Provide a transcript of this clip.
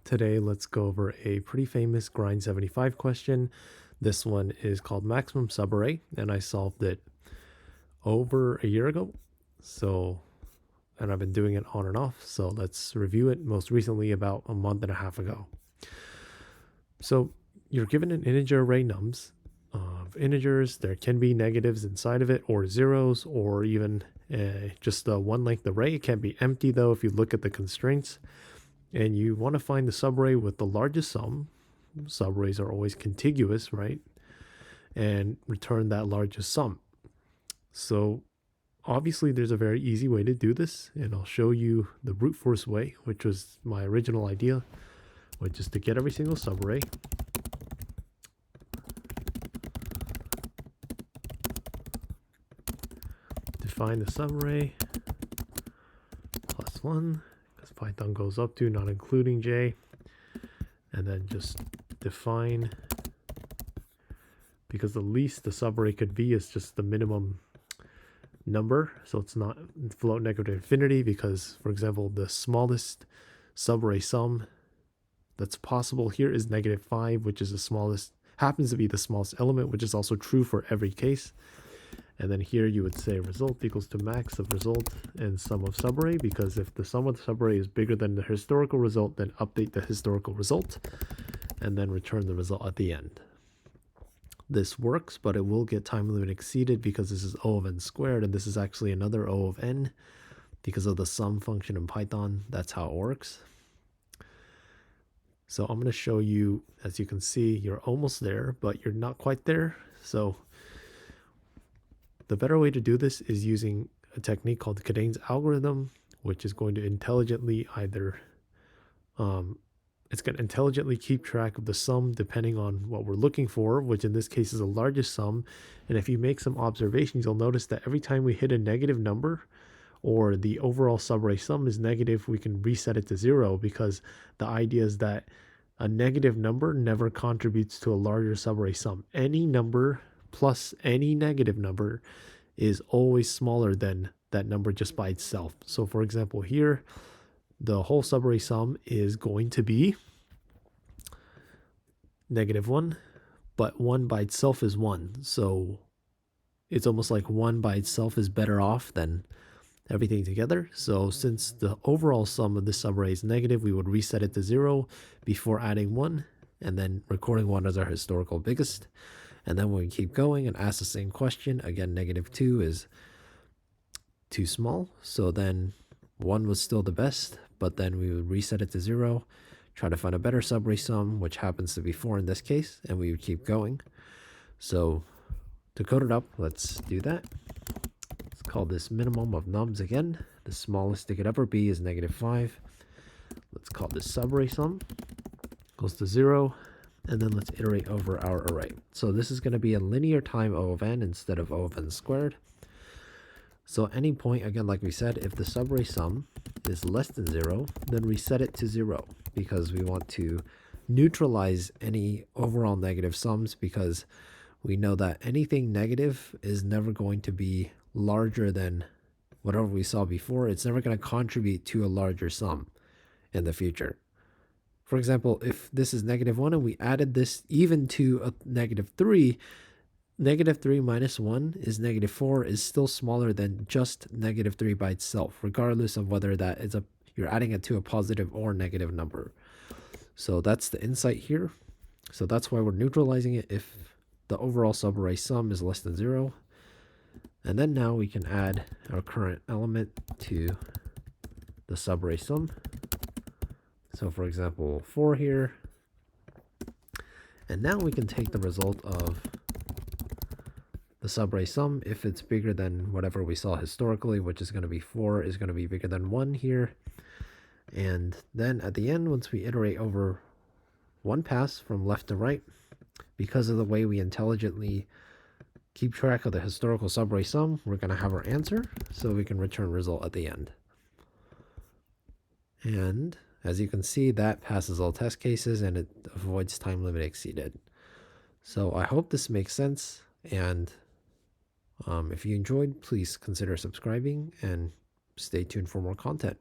Today, let's go over a pretty famous grind 75 question. This one is called maximum subarray, and I solved it over a year ago. And I've been doing it on and off. So let's review it most recently about a month and a half ago. So you're given an integer array nums of integers. There can be negatives inside of it, or zeros, or even just a one length array. It can be empty though if you look at the constraints. And you want to find the subarray with the largest sum. Subarrays are always contiguous, right? And return that largest sum. So obviously there's a very easy way to do this, and I'll show you the brute force way, which was my original idea, which is to get every single subarray. Define the subarray plus 1. Python goes up to not including j, and then just define, because the least the subarray could be is just the minimum number, so it's not float negative to infinity, because for example the smallest subarray sum that's possible here is -5, which is the smallest, happens to be the smallest element, which is also true for every case. And then here you would say result equals to max of result and sum of subarray, because if the sum of the subarray is bigger than the historical result, then update the historical result and then return the result at the end. This works, but it will get time limit exceeded because this is O of n squared, and this is actually another O of n because of the sum function in Python. That's how it works. So I'm going to show you, as you can see, you're almost there, but you're not quite there. So the better way to do this is using a technique called Cadane's algorithm, which is going to intelligently it's going to intelligently keep track of the sum depending on what we're looking for, which in this case is the largest sum. And if you make some observations, you'll notice that every time we hit a negative number, or the overall subarray sum is negative, we can reset it to 0, because the idea is that a negative number never contributes to a larger subarray sum. Any number plus any negative number is always smaller than that number just by itself. So for example, here, the whole subarray sum is going to be -1, but 1 by itself is 1. So it's almost like 1 by itself is better off than everything together. So since the overall sum of this subarray is negative, we would reset it to 0 before adding 1, and then recording 1 as our historical biggest. And then when we keep going and ask the same question, again, -2 is too small. So then 1 was still the best, but then we would reset it to 0, try to find a better subarray sum, which happens to be 4 in this case, and we would keep going. So to code it up, let's do that. Let's call this minimum of nums again. The smallest it could ever be is -5. Let's call this subarray sum goes to 0. And then let's iterate over our array. So this is going to be a linear time O of n instead of O of n squared. So at any point, again, like we said, if the subarray sum is less than 0, then reset it to 0, because we want to neutralize any overall negative sums, because we know that anything negative is never going to be larger than whatever we saw before. It's never going to contribute to a larger sum in the future. For example, if this is -1 and we added this even to a -3, -3 minus 1 is -4, is still smaller than just -3 by itself, regardless of whether that is you're adding it to a positive or negative number. So that's the insight here. So that's why we're neutralizing it if the overall subarray sum is less than 0. And then now we can add our current element to the subarray sum. So for example, 4 here. And now we can take the result of the subarray sum. If it's bigger than whatever we saw historically, which is going to be 4, is going to be bigger than 1 here. And then at the end, once we iterate over one pass from left to right, because of the way we intelligently keep track of the historical subarray sum, we're going to have our answer, so we can return result at the end. And as you can see, that passes all test cases and it avoids time limit exceeded. So I hope this makes sense, and if you enjoyed, please consider subscribing and stay tuned for more content.